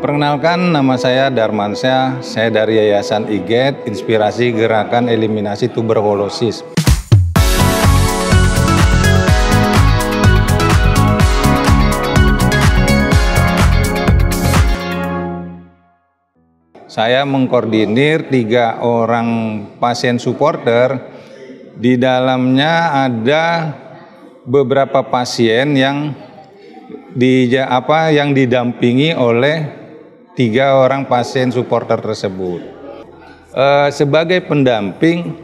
Perkenalkan, nama saya Darmansyah, saya dari Yayasan IGET, Inspirasi Gerakan Eliminasi Tuberkulosis. Saya mengkoordinir 3 orang pasien supporter. Di dalamnya ada beberapa pasien yang didampingi oleh 3 orang pasien supporter tersebut. Sebagai pendamping,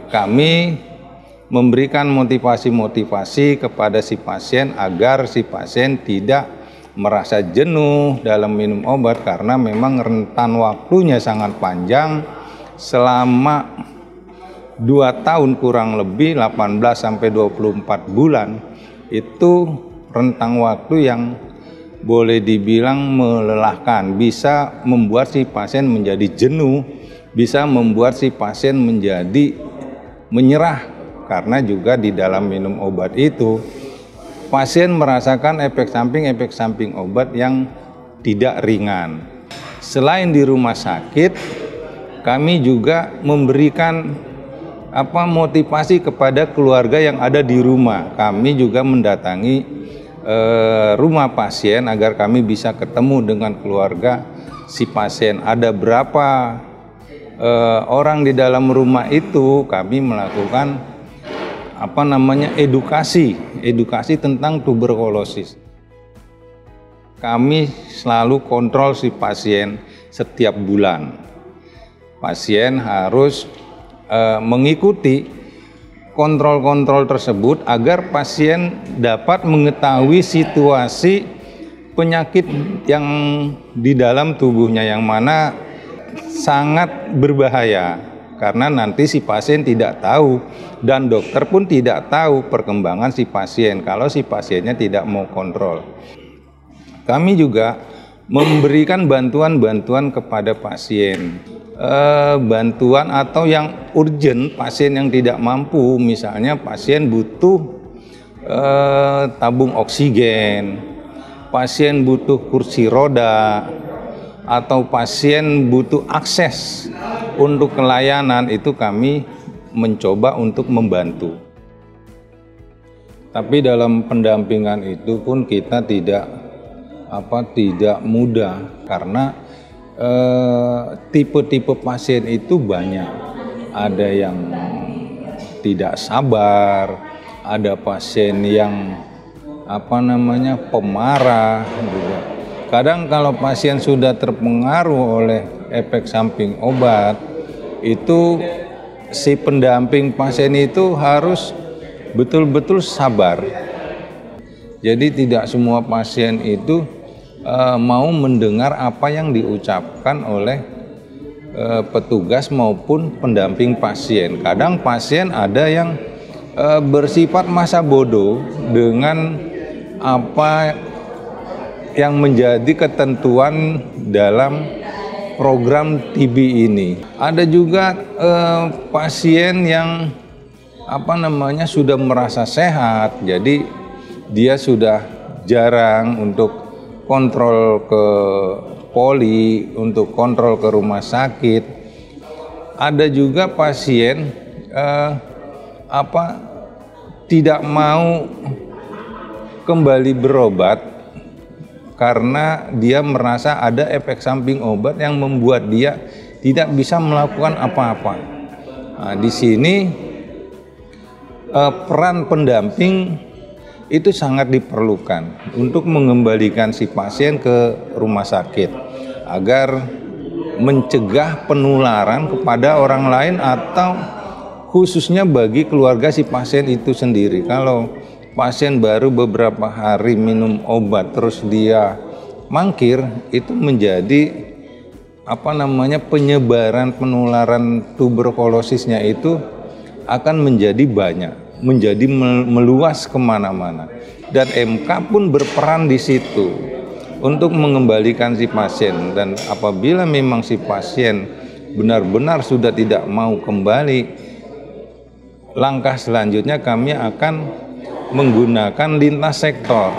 kami memberikan motivasi-motivasi kepada si pasien agar si pasien tidak merasa jenuh dalam minum obat, karena memang rentan waktunya sangat panjang, selama 2 tahun kurang lebih, 18-24 bulan. Itu rentang waktu yang boleh dibilang melelahkan, bisa membuat si pasien menjadi jenuh, bisa membuat si pasien menjadi menyerah, karena juga di dalam minum obat itu pasien merasakan efek samping obat yang tidak ringan. Selain di rumah sakit, kami juga memberikan motivasi kepada keluarga yang ada di rumah. Kami juga mendatangi rumah pasien agar kami bisa ketemu dengan keluarga si pasien. Ada berapa orang di dalam rumah itu, kami melakukan edukasi tentang tuberkulosis. Kami selalu kontrol si pasien setiap bulan. Pasien harus mengikuti kontrol-kontrol tersebut agar pasien dapat mengetahui situasi penyakit yang di dalam tubuhnya, yang mana sangat berbahaya, karena nanti si pasien tidak tahu dan dokter pun tidak tahu perkembangan si pasien kalau si pasiennya tidak mau kontrol. Kami juga memberikan bantuan-bantuan kepada pasien. Bantuan atau yang urgent, pasien yang tidak mampu, misalnya pasien butuh tabung oksigen, pasien butuh kursi roda, atau pasien butuh akses untuk kelayanan, itu kami mencoba untuk membantu. Tapi dalam pendampingan itu pun kita tidak mudah, karena tipe-tipe pasien itu banyak. Ada yang tidak sabar, ada pasien yang pemarah juga. Kadang kalau pasien sudah terpengaruh oleh efek samping obat, itu si pendamping pasien itu harus betul-betul sabar. Jadi tidak semua pasien itu mau mendengar apa yang diucapkan oleh petugas maupun pendamping pasien. Kadang pasien ada yang bersifat masa bodoh dengan apa yang menjadi ketentuan dalam program TB ini. Ada juga pasien yang sudah merasa sehat, jadi dia sudah jarang untuk kontrol ke poli, untuk kontrol ke rumah sakit. Ada juga pasien tidak mau kembali berobat karena dia merasa ada efek samping obat yang membuat dia tidak bisa melakukan apa-apa. Nah, di sini peran pendamping itu sangat diperlukan untuk mengembalikan si pasien ke rumah sakit agar mencegah penularan kepada orang lain, atau khususnya bagi keluarga si pasien itu sendiri. Kalau pasien baru beberapa hari minum obat terus dia mangkir, itu menjadi penyebaran penularan tuberkulosisnya itu akan menjadi banyak, menjadi meluas kemana-mana. Dan MK pun berperan di situ untuk mengembalikan si pasien. Dan apabila memang si pasien benar-benar sudah tidak mau kembali, langkah selanjutnya kami akan menggunakan lintas sektor.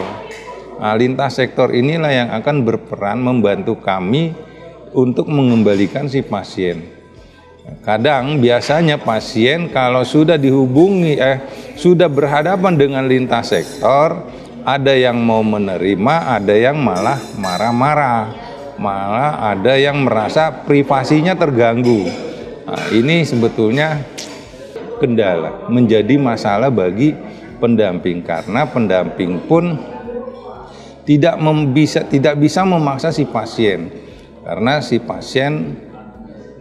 Nah, lintas sektor inilah yang akan berperan membantu kami untuk mengembalikan si pasien. Kadang biasanya pasien kalau sudah sudah berhadapan dengan lintas sektor, ada yang mau menerima, ada yang malah marah-marah, malah ada yang merasa privasinya terganggu. Nah, ini sebetulnya kendala, menjadi masalah bagi pendamping, karena pendamping pun tidak bisa memaksa si pasien, karena si pasien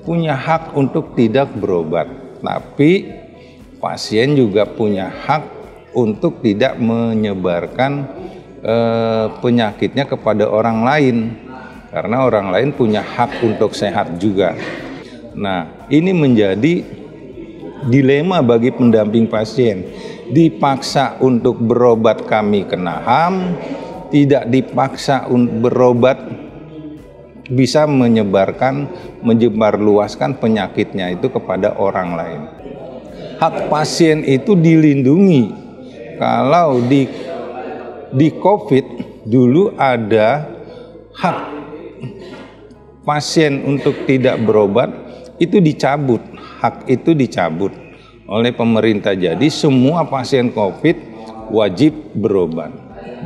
punya hak untuk tidak berobat, tapi pasien juga punya hak untuk tidak menyebarkan penyakitnya kepada orang lain, karena orang lain punya hak untuk sehat juga. Nah, ini menjadi dilema bagi pendamping pasien. Dipaksa untuk berobat kami kena HAM, tidak dipaksa untuk berobat bisa menyebarluaskan penyakitnya itu kepada orang lain. Hak pasien itu dilindungi. Kalau di COVID dulu ada hak pasien untuk tidak berobat, itu dicabut, hak itu dicabut oleh pemerintah. Jadi semua pasien COVID wajib berobat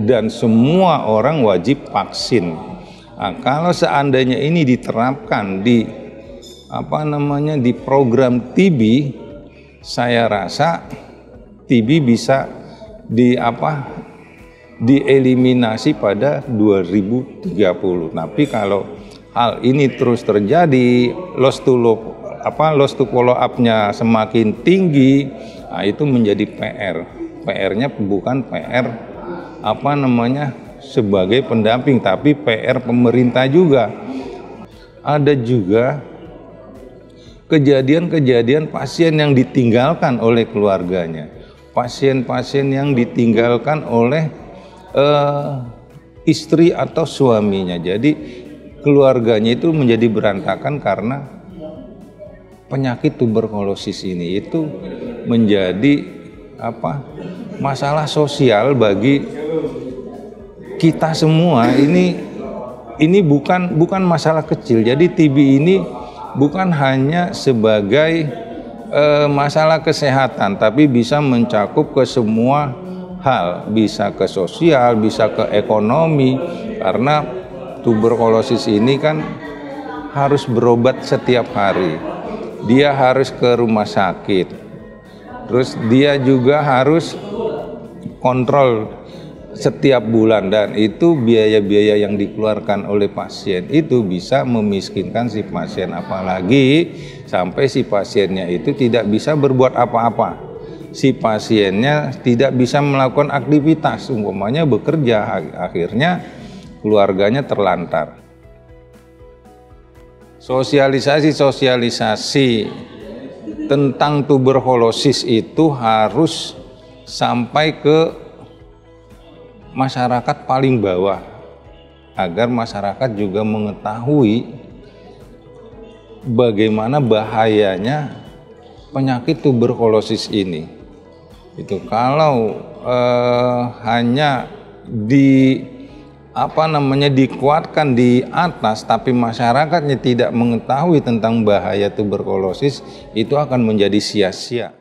dan semua orang wajib vaksin. Nah, kalau seandainya ini diterapkan di di program TB, saya rasa TB bisa dieliminasi pada 2030. Tapi kalau hal ini terus terjadi, loss to follow up-nya semakin tinggi, nah itu menjadi PR. PR-nya bukan PR sebagai pendamping, tapi PR pemerintah juga. Ada juga kejadian-kejadian pasien yang ditinggalkan oleh keluarganya, pasien-pasien yang ditinggalkan oleh istri atau suaminya. Jadi keluarganya itu menjadi berantakan karena penyakit tuberkulosis ini. Itu menjadi masalah sosial bagi kita semua. Ini bukan masalah kecil. Jadi TB ini bukan hanya sebagai masalah kesehatan, tapi bisa mencakup ke semua hal, bisa ke sosial, bisa ke ekonomi, karena tuberkulosis ini kan harus berobat setiap hari. Dia harus ke rumah sakit, terus dia juga harus kontrol setiap bulan, dan itu biaya-biaya yang dikeluarkan oleh pasien itu bisa memiskinkan si pasien, apalagi sampai si pasiennya itu tidak bisa berbuat apa-apa. Si pasiennya tidak bisa melakukan aktivitas, umpamanya bekerja, akhirnya keluarganya terlantar. Sosialisasi tentang tuberkulosis itu harus sampai ke masyarakat paling bawah, agar masyarakat juga mengetahui bagaimana bahayanya penyakit tuberkulosis ini. Itu kalau hanya dikuatkan di atas, tapi masyarakatnya tidak mengetahui tentang bahaya tuberkulosis, itu akan menjadi sia-sia.